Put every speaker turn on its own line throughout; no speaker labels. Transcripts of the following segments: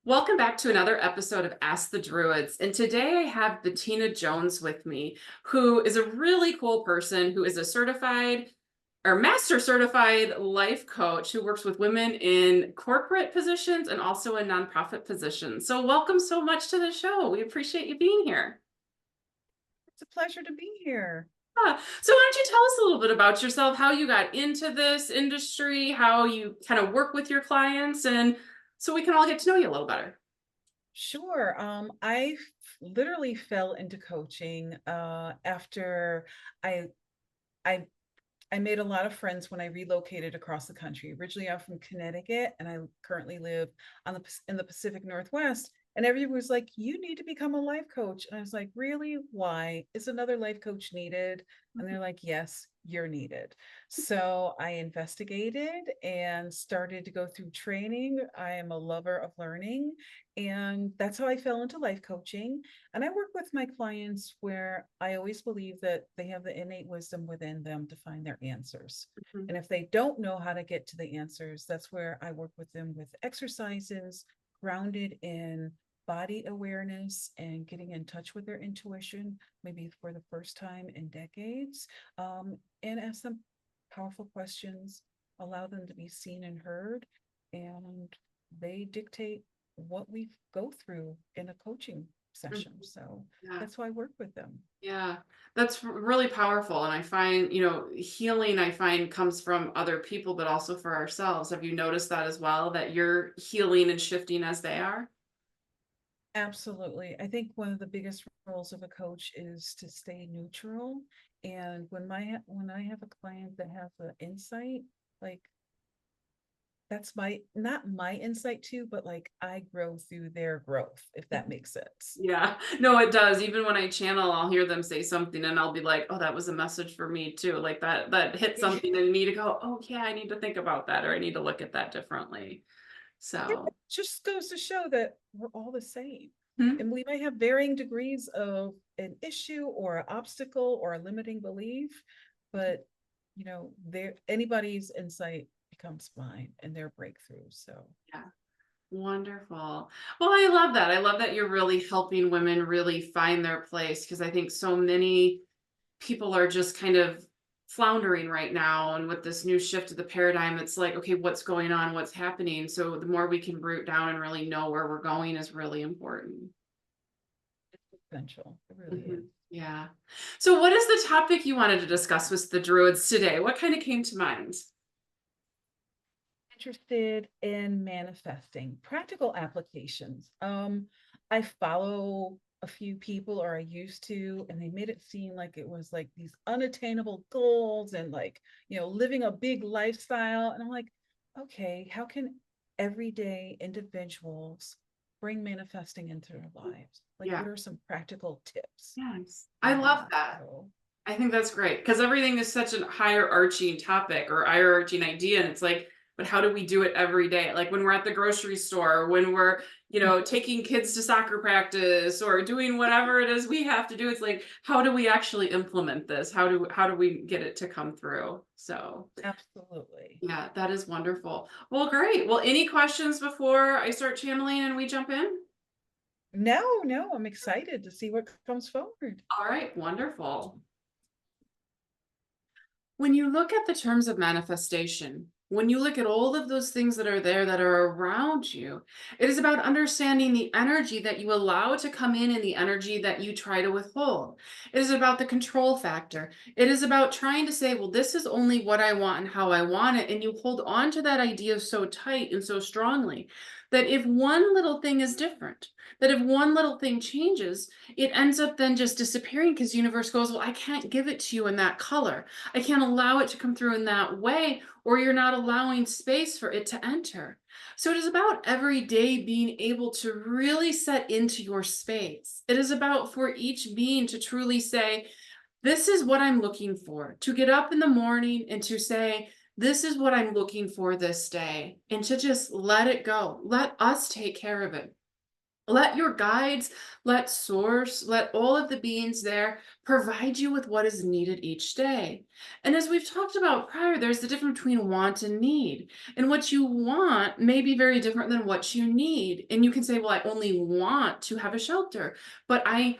Welcome back to another episode of Ask the Druids. And today I have Bettina Jones with me, who is a really cool person who is a certified or master certified life coach who works with women in corporate positions and also in nonprofit positions. So, welcome so much to the show. We appreciate you being here.
It's a pleasure to be here.
So, why don't you tell us a little bit about yourself, how you got into this industry, how you kind of work with your clients, and so we can all get to know you a little better.
Sure. Literally fell into coaching after I I I made a lot of friends when I relocated across the country. Originally, I'm from Connecticut, and I currently live in the Pacific Northwest. And everyone was like, "You need to become a life coach." And I was like, "Really? Why? Is another life coach needed?" And they're like, "Yes, you're needed." So I investigated and started to go through training. I am a lover of learning, and that's how I fell into life coaching. And I work with my clients where I always believe that they have the innate wisdom within them to find their answers.
Mhm.
And if they don't know how to get to the answers, that's where I work with them with exercises grounded in body awareness and getting in touch with their intuition, maybe for the first time in decades, and ask them powerful questions, allow them to be seen and heard, and they dictate what we go through in a coaching
Mhm.
session. So
Yeah.
that's why I work with them.
Yeah, that's really powerful. And I find, healing, I find comes from other people, but also for ourselves. Have you noticed that as well, that you're healing and shifting as they are?
Absolutely. I think one of the biggest roles of a coach is to stay neutral. And when I have a client that has an insight, like that's my not my insight too, but like I grow through their growth, if that makes sense.
Yeah, no, it does. Even when I channel, I'll hear them say something and I'll be like, oh, that was a message for me too. Like that hit something in me to go, oh yeah, I need to think about that or I need to look at that differently.
It
So,
just goes to show that we're all the same.
hmm,
And we may have varying degrees of an issue or an obstacle or a limiting belief, but there anybody's insight becomes mine and their breakthrough. So
yeah. Wonderful. Well, I love that. I love that you're really helping women really find their place because I think so many people are just kind of floundering right now. And with this new shift of the paradigm, it's like, okay, what's going on? What's happening? So the more we can root down and really know where we're going is really important.
it's essential. It really is.
Mhm. Yeah. So, what is the topic you wanted to discuss with the Druids today? What kind of came to mind?
Interested in manifesting practical applications. I follow a few people, or I used to, and they made it seem like it was like these unattainable goals and like, living a big lifestyle. And I'm like, okay, how can everyday individuals bring manifesting into their lives? Like,
Yeah.
what are some practical tips?
Yes. I love
And
that.
so
I think that's great because everything is such a higher arching topic or higher arching idea. And it's like, but how do we do it every day? Like when we're at the grocery store, when we're, taking kids to soccer practice or doing whatever it is we have to do. It's like, how do we actually implement this? How do we get it to come through? So
absolutely.
yeah, that is wonderful. Well, great. Well, any questions before I start channeling and we jump in?
No, no, I'm excited to see what comes forward.
All right, wonderful. When you look at the terms of manifestation, when you look at all of those things that are there that are around you, it is about understanding the energy that you allow to come in and the energy that you try to withhold. It is about the control factor. It is about trying to say, well, this is only what I want and how I want it. And you hold on to that idea so tight and so strongly that if one little thing is different, that if one little thing changes, it ends up then just disappearing because the universe goes, well, I can't give it to you in that color. I can't allow it to come through in that way, or you're not allowing space for it to enter. So it is about every day being able to really set into your space. It is about for each being to truly say, this is what I'm looking for, to get up in the morning and to say, this is what I'm looking for this day, and to just let it go. Let us take care of it. Let your guides, let source, let all of the beings there provide you with what is needed each day. And as we've talked about prior, there's the difference between want and need. And what you want may be very different than what you need. And you can say, well, I only want to have a shelter, but I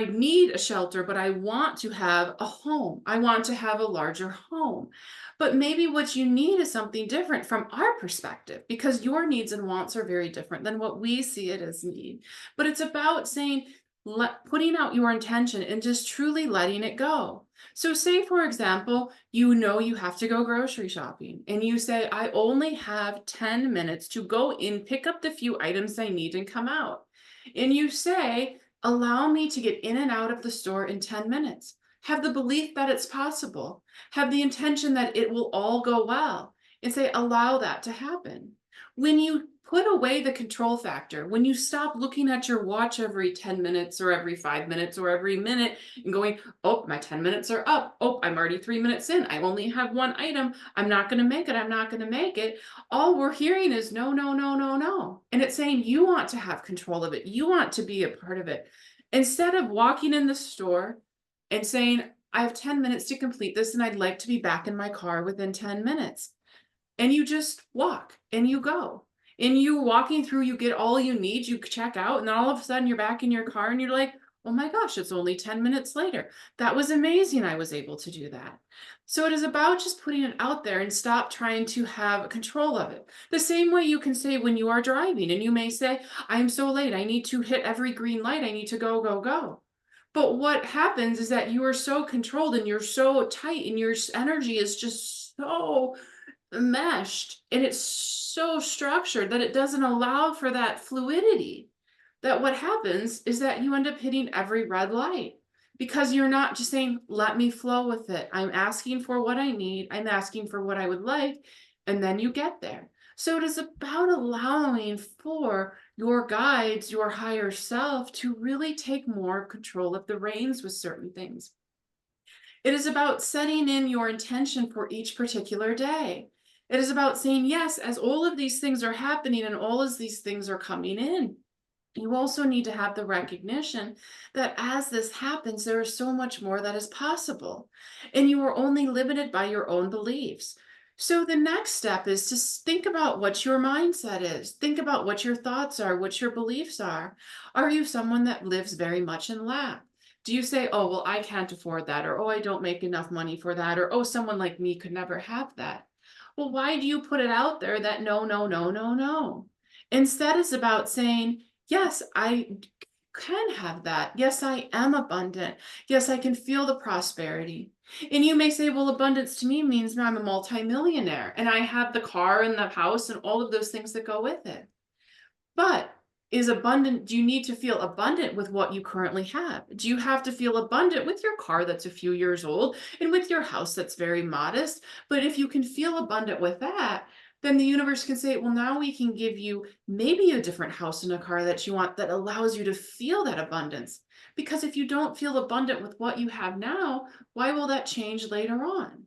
need a shelter, but I want to have a home. I want to have a larger home. But maybe what you need is something different from our perspective because your needs and wants are very different than what we see it as need. But it's about saying, putting out your intention and just truly letting it go. So, say, for example, you know you have to go grocery shopping and you say, I only have 10 minutes to go in, pick up the few items I need, and come out. And you say, allow me to get in and out of the store in 10 minutes. Have the belief that it's possible. Have the intention that it will all go well. And say, allow that to happen. When you put away the control factor, when you stop looking at your watch every 10 minutes or every 5 minutes or every minute and going, oh, my 10 minutes are up. Oh, I'm already 3 minutes in. I only have one item. I'm not going to make it. I'm not going to make it. All we're hearing is no, no, no, no, no. And it's saying you want to have control of it. You want to be a part of it. Instead of walking in the store and saying, I have 10 minutes to complete this and I'd like to be back in my car within 10 minutes. And you just walk and you go. And you walking through, you get all you need, you check out, and then all of a sudden you're back in your car and you're like, oh my gosh, it's only 10 minutes later. That was amazing. I was able to do that. So it is about just putting it out there and stop trying to have control of it. The same way you can say when you are driving and you may say, I am so late. I need to hit every green light. I need to go, go, go. But what happens is that you are so controlled and you're so tight and your energy is just so meshed and it's so structured that it doesn't allow for that fluidity. That what happens is that you end up hitting every red light because you're not just saying, let me flow with it. I'm asking for what I need, I'm asking for what I would like, and then you get there. So it is about allowing for your guides, your higher self, to really take more control of the reins with certain things. It is about setting in your intention for each particular day. It is about saying, yes, as all of these things are happening and all of these things are coming in, you also need to have the recognition that as this happens, there is so much more that is possible, and you are only limited by your own beliefs. So the next step is to think about what your mindset is. Think about what your thoughts are, what your beliefs are. Are you someone that lives very much in lack? Do you say, oh, well, I can't afford that, or oh, I don't make enough money for that, or oh, someone like me could never have that? Well, why do you put it out there that no, no, no, no, no? Instead, it's about saying, yes, I can have that. Yes, I am abundant. Yes, I can feel the prosperity. And you may say, well, abundance to me means I'm a multimillionaire and I have the car and the house and all of those things that go with it. But is abundant, do you need to feel abundant with what you currently have? Do you have to feel abundant with your car that's a few years old and with your house that's very modest? But if you can feel abundant with that, then the universe can say, well, now we can give you maybe a different house and a car that you want that allows you to feel that abundance. Because if you don't feel abundant with what you have now, why will that change later on?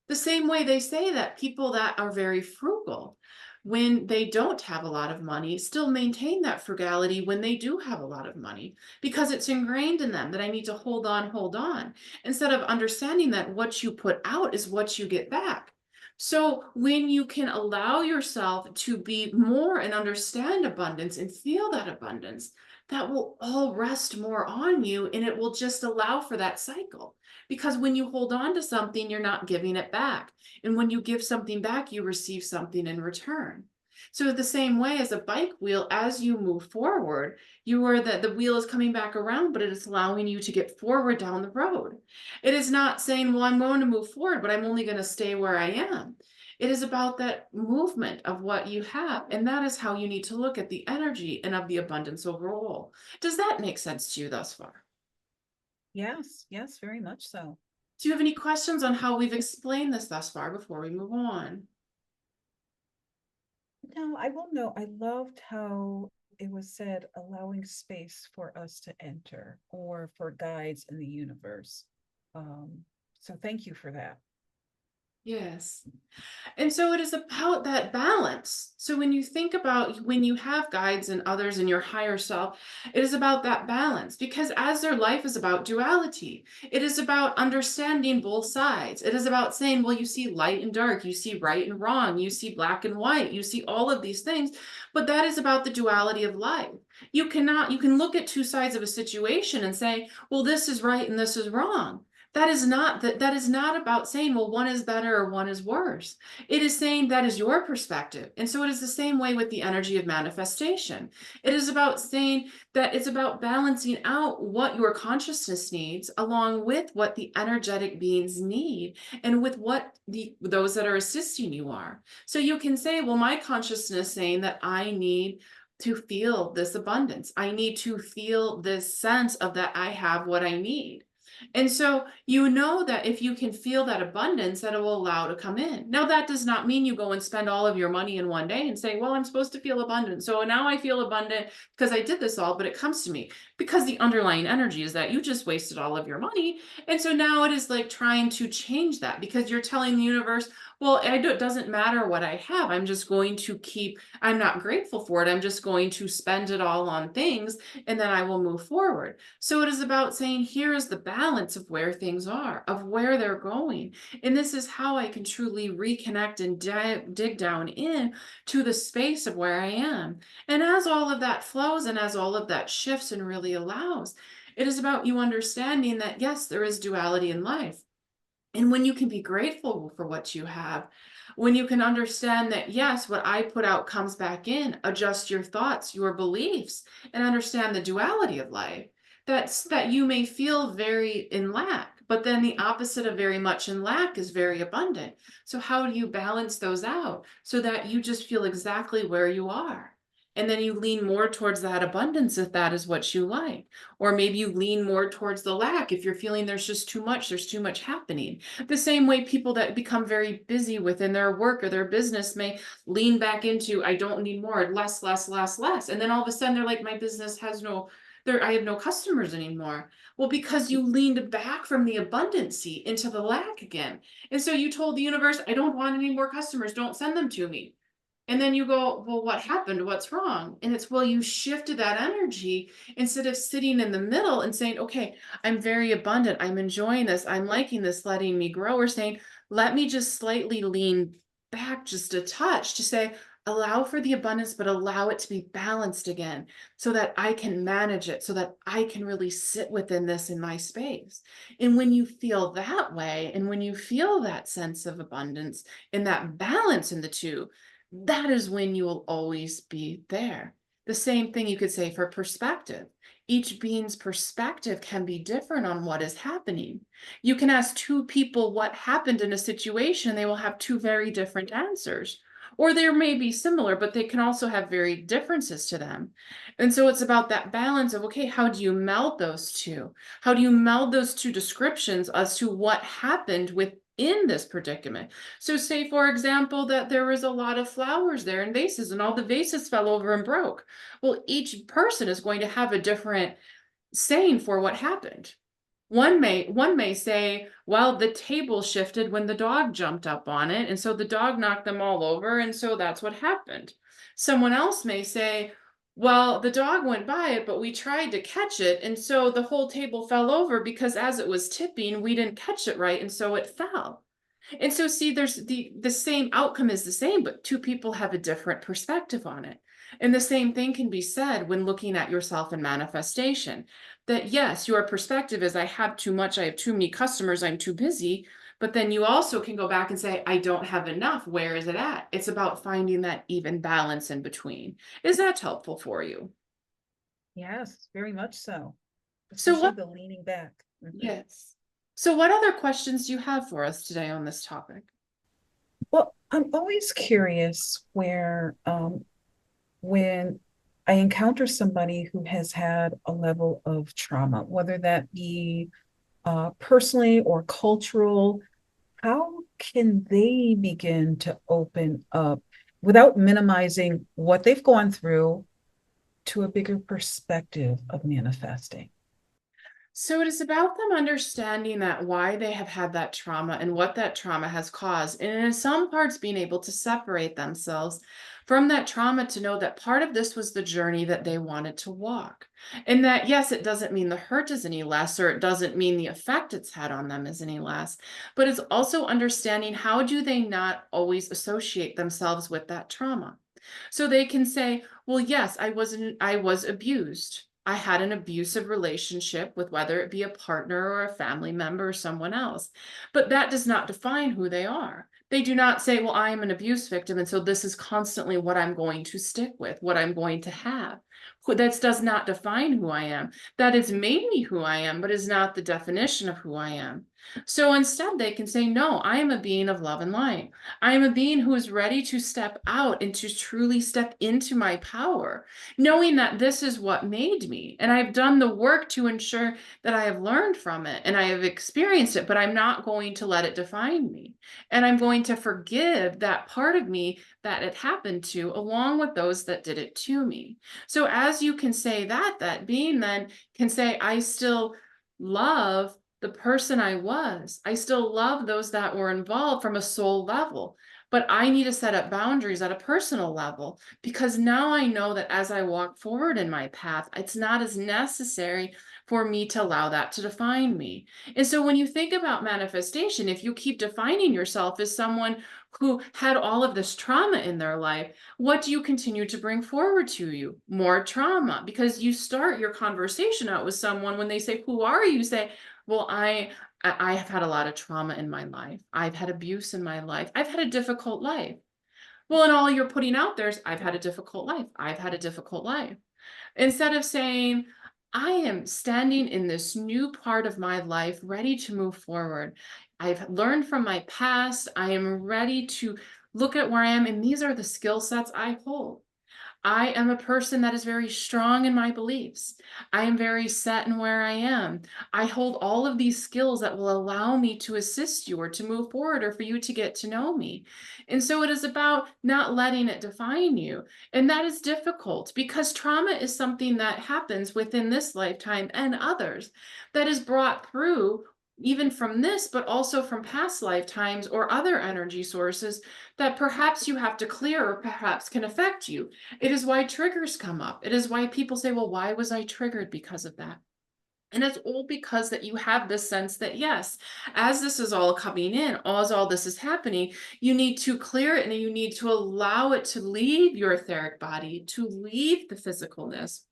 The same way they say that people that are very frugal, when they don't have a lot of money, still maintain that frugality when they do have a lot of money, because it's ingrained in them that I need to hold on, instead of understanding that what you put out is what you get back. So when you can allow yourself to be more and understand abundance and feel that abundance, that will all rest more on you and it will just allow for that cycle. Because when you hold on to something, you're not giving it back. And when you give something back, you receive something in return. So the same way as a bike wheel, as you move forward, you are that the wheel is coming back around, but it is allowing you to get forward down the road. It is not saying, well, I'm going to move forward, but I'm only going to stay where I am. It is about that movement of what you have. And that is how you need to look at the energy and of the abundance overall. Does that make sense to you thus far?
Yes, yes, very much so.
Do you have any questions on how we've explained this thus far before we move on?
No, I will know. I loved how it was said, allowing space for us to enter or for guides in the universe. So thank you for that.
Yes. And so it is about that balance. So when you think about when you have guides and others in your higher self, it is about that balance because as their life is about duality, it is about understanding both sides. It is about saying, well, you see light and dark, you see right and wrong, you see black and white, you see all of these things, but that is about the duality of life. You can look at two sides of a situation and say, well, this is right and this is wrong. That is not about saying, well, one is better or one is worse. It is saying that is your perspective. And so it is the same way with the energy of manifestation. It is about saying that it's about balancing out what your consciousness needs along with what the energetic beings need and with what those that are assisting you are. So you can say, well, my consciousness saying that I need to feel this abundance. I need to feel this sense of that I have what I need. And so you know that if you can feel that abundance, that it will allow to come in. Now, that does not mean you go and spend all of your money in one day and say, well, I'm supposed to feel abundant. So now I feel abundant because I did this all, but it comes to me because the underlying energy is that you just wasted all of your money. And so now it is like trying to change that because you're telling the universe, well, it doesn't matter what I have. I'm just going to keep, I'm not grateful for it. I'm just going to spend it all on things and then I will move forward. So it is about saying, here is the balance of where things are, of where they're going. And this is how I can truly reconnect and dig down in to the space of where I am. And as all of that flows and as all of that shifts and really allows, it is about you understanding that, yes, there is duality in life. And when you can be grateful for what you have, when you can understand that, yes, what I put out comes back in, adjust your thoughts, your beliefs, and understand the duality of life, that you may feel very in lack, but then the opposite of very much in lack is very abundant. So how do you balance those out so that you just feel exactly where you are? And then you lean more towards that abundance if that is what you like. Or maybe you lean more towards the lack if you're feeling there's too much happening. The same way people that become very busy within their work or their business may lean back into, I don't need more, less, less, less, less. And then all of a sudden they're like, my business has no, I have no customers anymore. Well, because you leaned back from the abundancy into the lack again. And so you told the universe, I don't want any more customers. Don't send them to me. And then you go, well, what happened? What's wrong? And it's, well, you shifted that energy instead of sitting in the middle and saying, okay, I'm very abundant. I'm enjoying this. I'm liking this, letting me grow. Or saying, let me just slightly lean back just a touch to say, allow for the abundance, but allow it to be balanced again so that I can manage it, so that I can really sit within this in my space. And when you feel that way, and when you feel that sense of abundance and that balance in the two, that is when you will always be there. The same thing you could say for perspective. Each being's perspective can be different on what is happening. You can ask two people what happened in a situation, they will have two very different answers. Or they may be similar, but they can also have very differences to them. And so it's about that balance of, okay, how do you meld those two? How do you meld those two descriptions as to what happened within this predicament? So say, for example, that there was a lot of flowers there in vases and all the vases fell over and broke. Well, each person is going to have a different saying for what happened. One may say, well, the table shifted when the dog jumped up on it, and so the dog knocked them all over, and so that's what happened. Someone else may say, well, the dog went by it, but we tried to catch it, and so the whole table fell over because as it was tipping, we didn't catch it right, and so it fell. And so see, there's the same outcome is the same, but two people have a different perspective on it. And the same thing can be said when looking at yourself in manifestation. That yes, your perspective is I have too much, I have too many customers, I'm too busy. But then you also can go back and say, I don't have enough. Where is it at? It's about finding that even balance in between. Is that helpful for you?
Yes, very much so,
So
especially
what,
the leaning back. Mhm.
yes. So what other questions do you have for us today on this topic?
Well, I'm always curious when I encounter somebody who has had a level of trauma, whether that be personally or cultural, how can they begin to open up without minimizing what they've gone through to a bigger perspective of manifesting?
So it is about them understanding that why they have had that trauma and what that trauma has caused. And in some parts, being able to separate themselves from that trauma to know that part of this was the journey that they wanted to walk. And that, yes, it doesn't mean the hurt is any less, or it doesn't mean the effect it's had on them is any less, but it's also understanding how do they not always associate themselves with that trauma. So they can say, well, yes, I was abused. I had an abusive relationship with whether it be a partner or a family member or someone else. But that does not define who they are. They do not say, well, I am an abuse victim. And so this is constantly what I'm going to stick with, what I'm going to have. That does not define who I am. That has made me who I am, but is not the definition of who I am. So instead, they can say, no, I am a being of love and light. I am a being who is ready to step out and to truly step into my power, knowing that this is what made me. And I've done the work to ensure that I have learned from it and I have experienced it, but I'm not going to let it define me. And I'm going to forgive that part of me that it happened to, along with those that did it to me. So as you can say that, that being then can say, I still love the person I was. I still love those that were involved from a soul level, but I need to set up boundaries at a personal level because now I know that as I walk forward in my path, it's not as necessary for me to allow that to define me. And so when you think about manifestation, if you keep defining yourself as someone who had all of this trauma in their life, what do you continue to bring forward to you? More trauma, because you start your conversation out with someone when they say, who are you? You say, well, I have had a lot of trauma in my life. I've had abuse in my life. I've had a difficult life. Well, and all you're putting out there is, I've had a difficult life. I've had a difficult life. Instead of saying, I am standing in this new part of my life, ready to move forward. I've learned from my past. I am ready to look at where I am, and these are the skill sets I hold. I am a person that is very strong in my beliefs. I am very set in where I am. I hold all of these skills that will allow me to assist you or to move forward or for you to get to know me. And so it is about not letting it define you. And that is difficult because trauma is something that happens within this lifetime and others that is brought through even from this, but also from past lifetimes or other energy sources that perhaps you have to clear or perhaps can affect you. It is why triggers come up. It is why people say, well, why was I triggered because of that? And it's all because that you have this sense that, yes, as this is all coming in, as all this is happening, you need to clear it and you need to allow it to leave your etheric body, to leave the physicalness,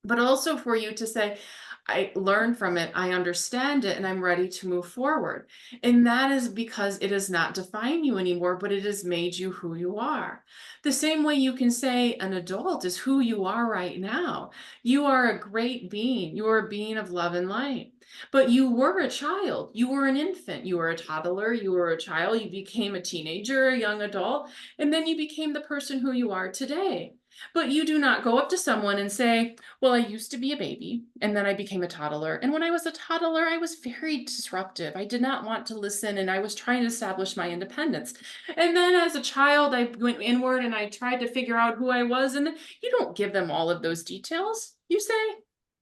but also for you to say, I learned from it, I understand it, and I'm ready to move forward. And that is because it does not define you anymore, but it has made you who you are. The same way you can say an adult is who you are right now. You are a great being. You are a being of love and light. But you were a child. You were an infant. You were a toddler. You were a child. You became a teenager, a young adult, and then you became the person who you are today. But you do not go up to someone and say, well, I used to be a baby and then I became a toddler. And when I was a toddler, I was very disruptive. I did not want to listen and I was trying to establish my independence. And then as a child, I went inward and I tried to figure out who I was. And you don't give them all of those details. You say,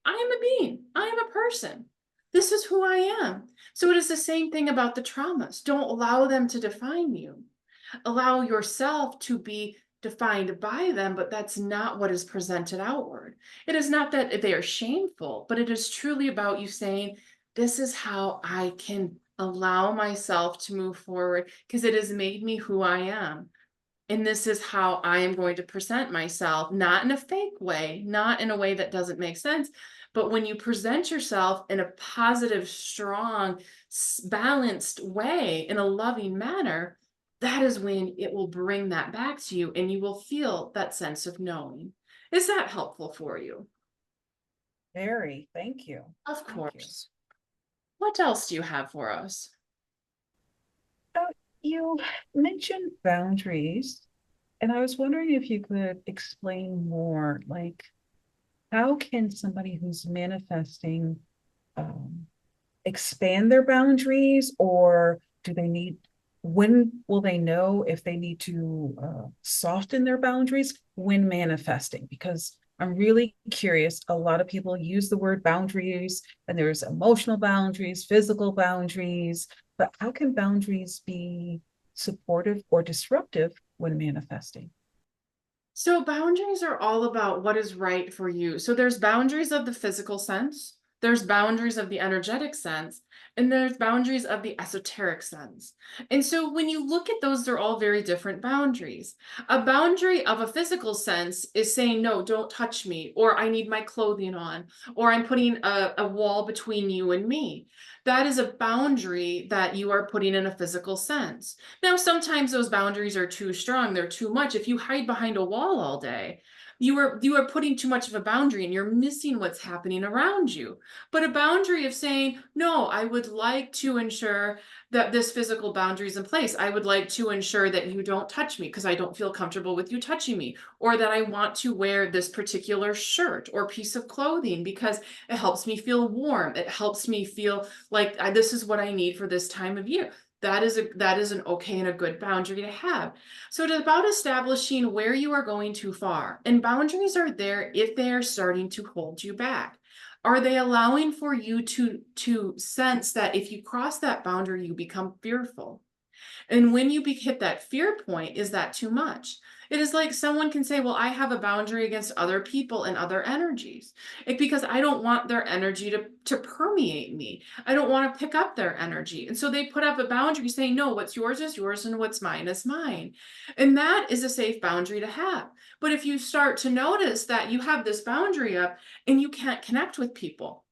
I am a being, I am a person. This is who I am. So it is the same thing about the traumas. Don't allow them to define you. Allow yourself to be defined by them, but that's not what is presented outward. It is not that they are shameful, but it is truly about you saying, this is how I can allow myself to move forward because it has made me who I am. And this is how I am going to present myself, not in a fake way, not in a way that doesn't make sense, but when you present yourself in a positive, strong, balanced way, in a loving manner, that is when it will bring that back to you and you will feel that sense of knowing. Is that helpful for you?
Very. Thank you.
Of
Thank you.
course. What else do you have for us?
Uh, you mentioned boundaries, and I was wondering if you could explain more, like how can somebody who's manifesting um, expand their boundaries, or do they need, when will they know if they need to soften their boundaries when manifesting? Because I'm really curious. A lot of people use the word boundaries, and there's emotional boundaries, physical boundaries, but how can boundaries be supportive or disruptive when manifesting?
So boundaries are all about what is right for you. So there's boundaries of the physical sense, there's boundaries of the energetic sense, and there's boundaries of the esoteric sense. And so when you look at those, they're all very different boundaries. A boundary of a physical sense is saying, no, don't touch me, or I need my clothing on, or I'm putting a wall between you and me. That is a boundary that you are putting in a physical sense. Now, sometimes those boundaries are too strong, they're too much. If you hide behind a wall all day, you are putting too much of a boundary and you're missing what's happening around you. But a boundary of saying, no, I would like to ensure that this physical boundary is in place. I would like to ensure that you don't touch me because I don't feel comfortable with you touching me, or that I want to wear this particular shirt or piece of clothing because it helps me feel warm. It helps me feel like this is what I need for this time of year. That is an okay and a good boundary to have. So it's about establishing where you are going too far. And boundaries are there if they are starting to hold you back. Are they allowing for you to sense that if you cross that boundary, you become fearful? And when you hit that fear point, is that too much? It is like someone can say, well, I have a boundary against other people and other energies. Because I don't want their energy to permeate me. I don't want to pick up their energy. And so they put up a boundary saying, no, what's yours is yours and what's mine is mine. And that is a safe boundary to have. But if you start to notice that you have this boundary up and you can't connect with people,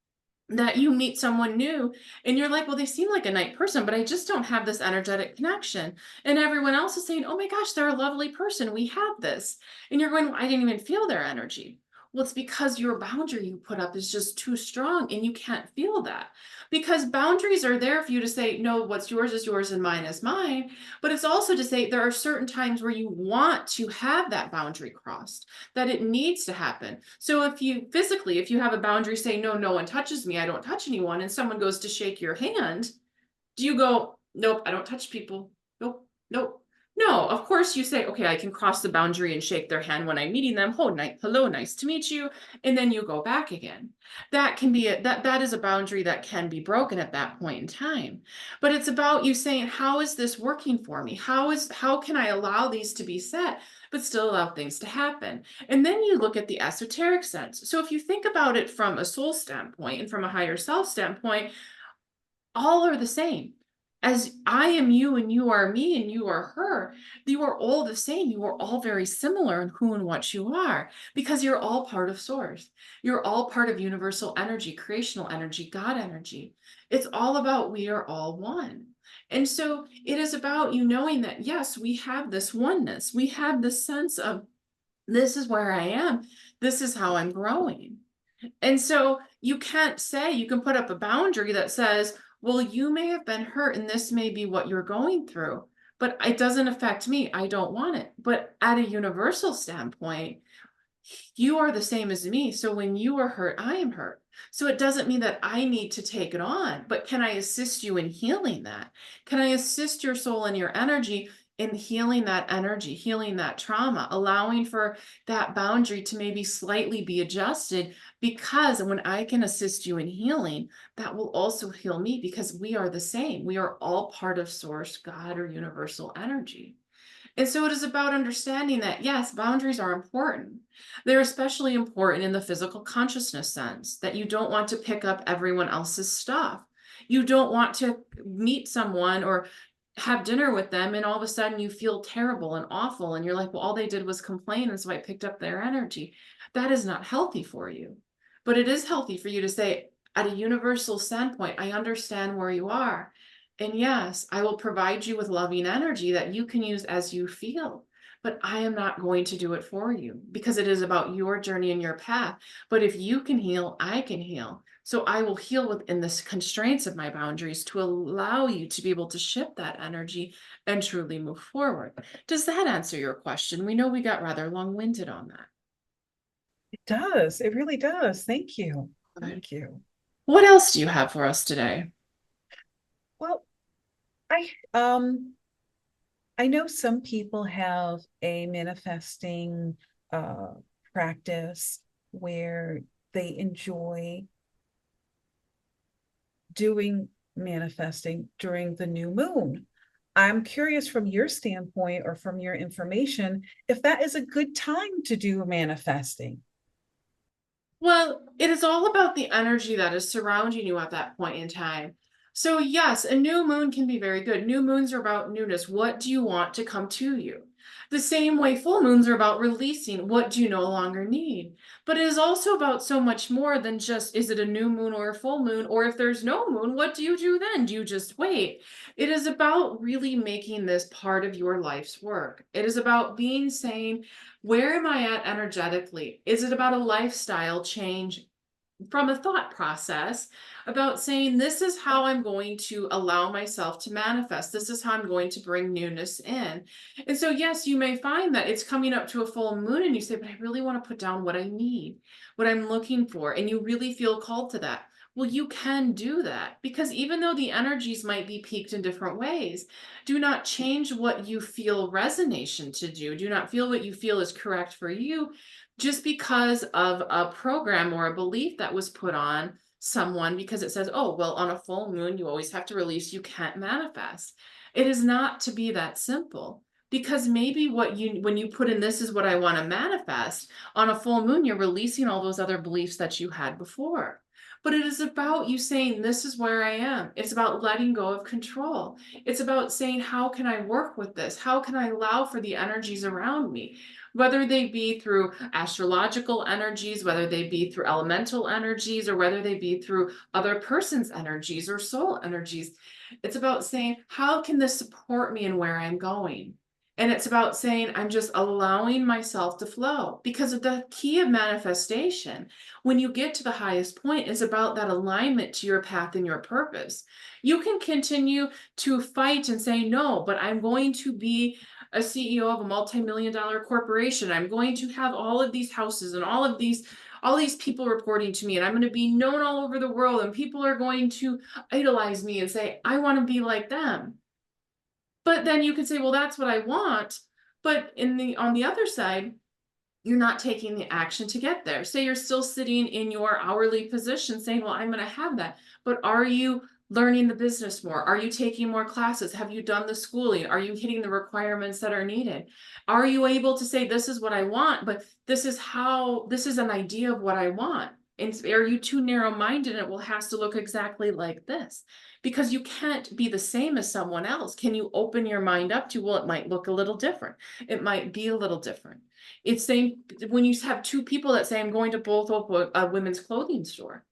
that you meet someone new and you're like, well, they seem like a nice person, but I just don't have this energetic connection. And everyone else is saying, oh my gosh, they're a lovely person. We have this. And you're going, well, I didn't even feel their energy. Well, it's because your boundary you put up is just too strong and you can't feel that. Because boundaries are there for you to say, no, what's yours is yours and mine is mine. But it's also to say there are certain times where you want to have that boundary crossed, that it needs to happen. So if you have a boundary saying, no, no one touches me, I don't touch anyone, and someone goes to shake your hand, do you go, nope, I don't touch people? Nope, nope. No, of course you say, okay, I can cross the boundary and shake their hand when I'm meeting them. Oh, hello, nice to meet you. And then you go back again. That can be that is a boundary that can be broken at that point in time. But it's about you saying, how is this working for me? How can I allow these to be set, but still allow things to happen? And then you look at the esoteric sense. So if you think about it from a soul standpoint and from a higher self standpoint, all are the same. As I am you and you are me and you are her, you are all the same. You are all very similar in who and what you are because you're all part of source. You're all part of universal energy, creational energy, God energy. It's all about we are all one. And so it is about you knowing that, yes, we have this oneness. We have this sense of this is where I am. This is how I'm growing. And so you can't say, you can put up a boundary that says, well, you may have been hurt and this may be what you're going through, but it doesn't affect me. I don't want it. But at a universal standpoint, you are the same as me. So when you are hurt, I am hurt. So it doesn't mean that I need to take it on, but can I assist you in healing that? Can I assist your soul and your energy in healing that energy, healing that trauma, allowing for that boundary to maybe slightly be adjusted? Because when I can assist you in healing, that will also heal me because we are the same. We are all part of source, God, or universal energy. And so it is about understanding that, yes, boundaries are important. They're especially important in the physical consciousness sense, that you don't want to pick up everyone else's stuff. You don't want to meet someone or have dinner with them and all of a sudden you feel terrible and awful and you're like, well, all they did was complain and so I picked up their energy. That is not healthy for you. But it is healthy for you to say, at a universal standpoint, I understand where you are. And yes, I will provide you with loving energy that you can use as you feel. But I am not going to do it for you because it is about your journey and your path. But if you can heal, I can heal. So I will heal within the constraints of my boundaries to allow you to be able to shift that energy and truly move forward. Does that answer your question? We know we got rather long-winded on that.
It does. It really does. Thank you.
Good.
Thank you.
What else do you have for us today?
Well, I know some people have a manifesting uh practice. where they enjoy doing manifesting during the new moon. I'm curious from your standpoint or from your information if that is a good time to do manifesting.
Well, it is all about the energy that is surrounding you at that point in time. So, yes, a new moon can be very good. New moons are about newness. What do you want to come to you? The same way full moons are about releasing what do you no longer need. But it is also about so much more than just is it a new moon or a full moon? Or if there's no moon, what do you do then? Do you just wait? It is about really making this part of your life's work. It is about being sane. Where am I at energetically? Is it about a lifestyle change from a thought process about saying, this is how I'm going to allow myself to manifest? This is how I'm going to bring newness in. And so, yes, you may find that it's coming up to a full moon and you say, but I really want to put down what I need, what I'm looking for. And you really feel called to that. Well, you can do that because even though the energies might be peaked in different ways, do not change what you feel resonation to do. Do not feel what you feel is correct for you just because of a program or a belief that was put on someone because it says, oh, well, on a full moon, you always have to release, you can't manifest. It is not to be that simple because maybe when you put in, this is what I want to manifest, on a full moon, you're releasing all those other beliefs that you had before. But it is about you saying, this is where I am. It's about letting go of control. It's about saying, how can I work with this? How can I allow for the energies around me? Whether they be through astrological energies, whether they be through elemental energies, or whether they be through other person's energies or soul energies. It's about saying, how can this support me in where I'm going? And it's about saying, I'm just allowing myself to flow because of the key of manifestation. When you get to the highest point, is about that alignment to your path and your purpose. You can continue to fight and say, no, but I'm going to be a CEO of a multi-million dollar corporation. I'm going to have all of these houses and all these people reporting to me, and I'm going to be known all over the world, and people are going to idolize me and say, I want to be like them. But then you could say, well, that's what I want. But on the other side, you're not taking the action to get there. Say you're still sitting in your hourly position saying, well, I'm going to have that. But are you learning the business more? Are you taking more classes? Have you done the schooling? Are you hitting the requirements that are needed? Are you able to say, this is what I want, but this is an idea of what I want? And are you too narrow-minded and it will has to look exactly like this? Because you can't be the same as someone else. Can you open your mind up to, well, it might look a little different. It might be a little different. It's same when you have two people that say, I'm going to both open a women's clothing store.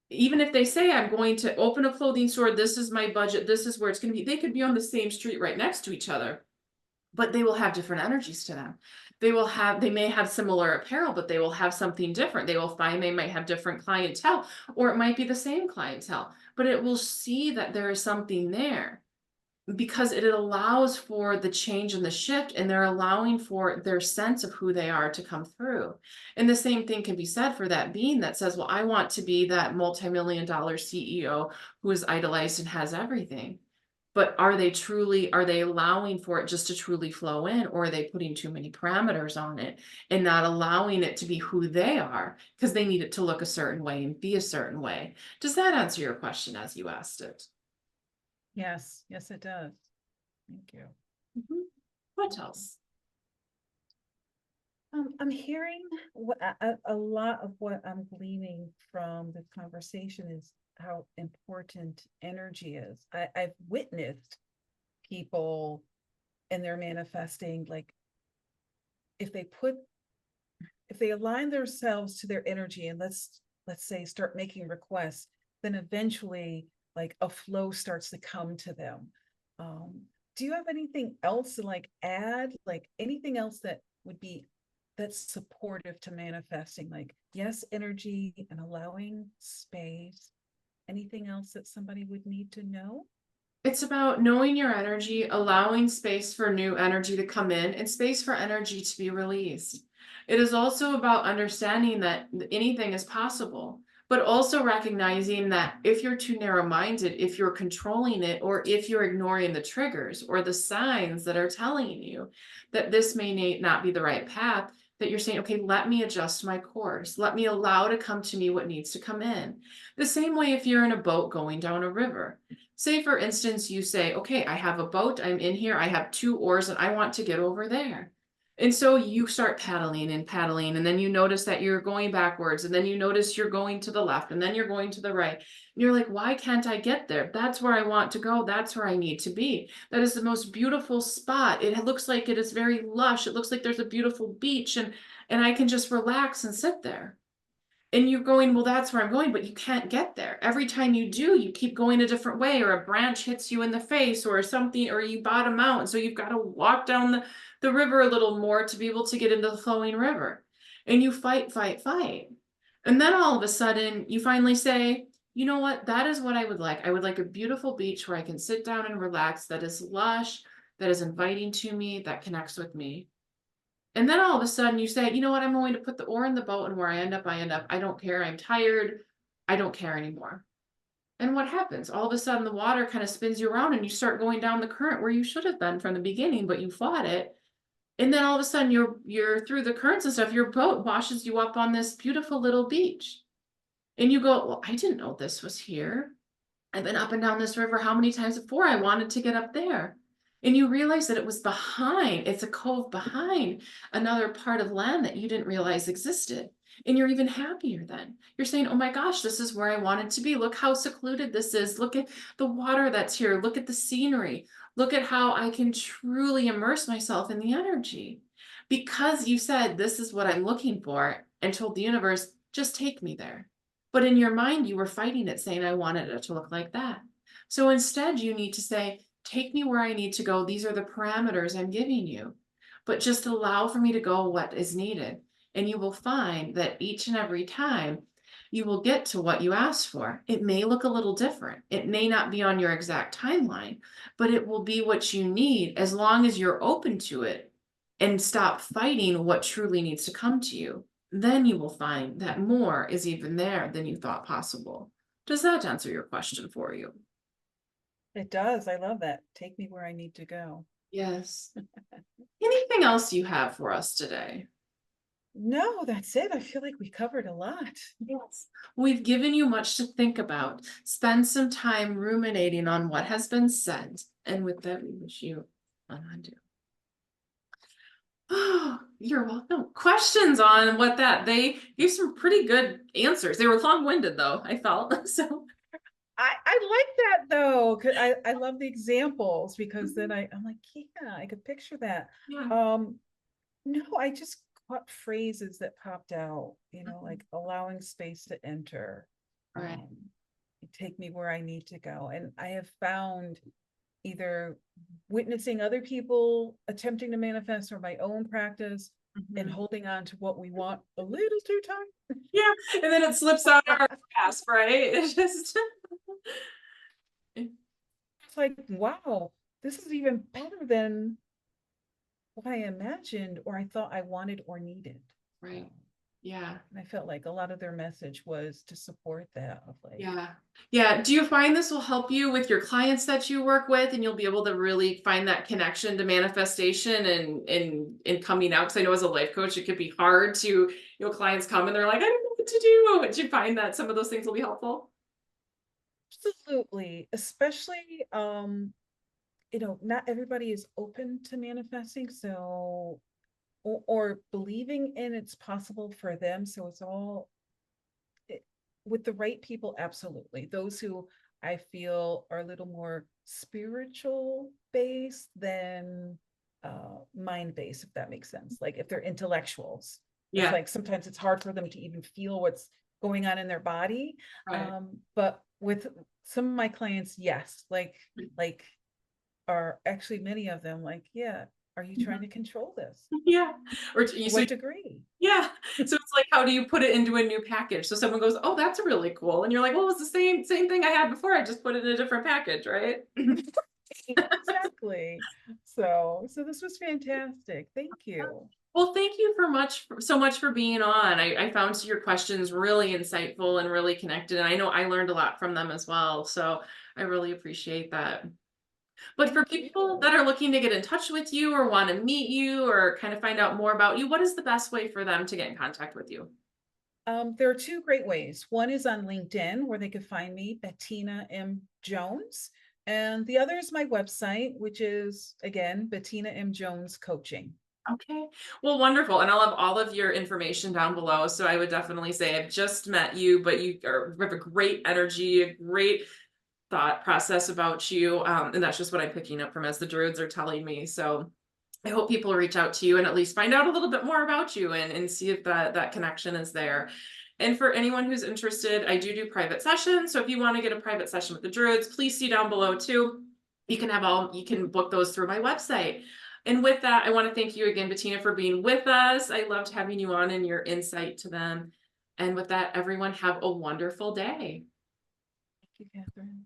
Even if they say, I'm going to open a clothing store, this is my budget, this is where it's going to be, they could be on the same street right next to each other, but they will have different energies to them. They may have similar apparel, but they will have something different. They will find they might have different clientele, or it might be the same clientele, but it will see that there is something there because it allows for the change and the shift, and they're allowing for their sense of who they are to come through. And the same thing can be said for that being that says, well, I want to be that multi-million dollar CEO who is idolized and has everything. But are they allowing for it just to truly flow in, or are they putting too many parameters on it and not allowing it to be who they are because they need it to look a certain way and be a certain way? Does that answer your question as you asked it?
Yes, yes, it does. Thank you.
Mhm. What else?
I'm hearing a lot of what I'm gleaning from the conversation is how important energy is. I've witnessed people and they're manifesting, like if they put if they align themselves to their energy and let's say start making requests, then eventually like a flow starts to come to them. um do you have anything else to like add, like anything else that would be that's supportive to manifesting, like yes, energy and allowing space? Anything else that somebody would need to know?
It's about knowing your energy, allowing space for new energy to come in and space for energy to be released. It is also about understanding that anything is possible, but also recognizing that if you're too narrow-minded, if you're controlling it, or if you're ignoring the triggers or the signs that are telling you that this may not be the right path, that you're saying, okay, let me adjust my course. Let me allow to come to me what needs to come in. The same way if you're in a boat going down a river. Say, for instance, you say, okay, I have a boat, I'm in here, I have 2 oars, and I want to get over there. And so you start paddling, and then you notice that you're going backwards, and then you notice you're going to the left, and then you're going to the right. And you're like, why can't I get there? That's where I want to go. That's where I need to be. That is the most beautiful spot. It looks like it is very lush. It looks like there's a beautiful beach, and I can just relax and sit there. And you're going, well, that's where I'm going, but you can't get there. Every time you do, you keep going a different way, or a branch hits you in the face or something, or you bottom out. And so you've got to walk down the river a little more to be able to get into the flowing river. And you fight, fight, fight. And then all of a sudden, you finally say, you know what? That is what I would like. I would like a beautiful beach where I can sit down and relax, that is lush, that is inviting to me, that connects with me. And then all of a sudden you say, you know what, I'm going to put the oar in the boat, and where I end up, I end up. I don't care. I'm tired. I don't care anymore. And what happens? All of a sudden the water kind of spins you around, and you start going down the current where you should have been from the beginning, but you fought it. And then all of a sudden you're through the currents and stuff. Your boat washes you up on this beautiful little beach. And you go, well, I didn't know this was here. I've been up and down this river how many times before? I wanted to get up there. And you realize that it was behind, it's a cove behind another part of land that you didn't realize existed. And you're even happier then. You're saying, oh my gosh, this is where I wanted to be. Look how secluded this is. Look at the water that's here. Look at the scenery. Look at how I can truly immerse myself in the energy. Because you said, this is what I'm looking for, and told the universe, just take me there. But in your mind, you were fighting it, saying, I wanted it to look like that. So instead, you need to say, take me where I need to go. These are the parameters I'm giving you. But just allow for me to go what is needed. And you will find that each and every time you will get to what you asked for. It may look a little different. It may not be on your exact timeline, but it will be what you need as long as you're open to it and stop fighting what truly needs to come to you. Then you will find that more is even there than you thought possible. Does that answer your question for you?
It does. I love that. Take me where I need to go.
Yes. Anything else you have for us today?
No, that's it. I feel like we covered a lot.
Yes. We've given you much to think about. Spend some time ruminating on what has been said. And with that, we wish you an undo. Oh, you're welcome. Questions on what that they gave some pretty good answers. They were long-winded though, I felt. So
I like that though, because I love the examples because then I'm like, yeah, I could picture that.
yeah.
No, I just caught phrases that popped out, like allowing space to enter,
Right.
um, take me where I need to go. And I have found either witnessing other people attempting to manifest or my own practice and
Mhm.
holding on to what we want a little too tight.
Yeah, and then it slips out our grasp, right? It's just
It's like, wow, this is even better than what I imagined or I thought I wanted or needed.
right. Yeah.
And I felt like a lot of their message was to support that of like,
Yeah. Yeah. Do you find this will help you with your clients that you work with, and you'll be able to really find that connection to manifestation and coming out? Because I know as a life coach, it could be hard to, clients come and they're like, I don't know what to do. Do you find that some of those things will be helpful?
absolutely, especially not everybody is open to manifesting, so or believing in it's possible for them. So it's all with the right people, absolutely. Those who I feel are a little more spiritual based than mind based, if that makes sense. Like if they're intellectuals, it's
Yeah.
like sometimes it's hard for them to even feel what's going on in their body.
Right.
But with some of my clients, yes, like are actually many of them like, yeah, are you trying
Mhm.
to control this?
Yeah. Or
To
so
what degree?
yeah. So it's like, how do you put it into a new package? So someone goes, "Oh, that's really cool," and you're like, "Well, it was the same thing I had before. I just put it in a different package, right?"
Exactly. So this was fantastic. Thank you.
Well, thank you so much for being on. I found your questions really insightful and really connected, and I know I learned a lot from them as well. So I really appreciate that. But
Thank
for people
you.
that are looking to get in touch with you or want to meet you or kind of find out more about you, what is the best way for them to get in contact with you?
There are two great ways. One is on LinkedIn, where they can find me, Bettina M. Jones. And the other is my website, which is, again, Bettina M. Jones Coaching.
Okay. Well, wonderful. And I'll have all of your information down below. So I would definitely say I've just met you, but have a great energy, a great thought process about you. And that's just what I'm picking up from as the Druids are telling me. So I hope people reach out to you and at least find out a little bit more about you and see if that connection is there. And for anyone who's interested, I do private sessions. So if you want to get a private session with the Druids, please see down below too. You can book those through my website. And with that, I want to thank you again, Bettina, for being with us. I loved having you on and your insight to them. And with that, everyone have a wonderful day.
Thank you, Catherine.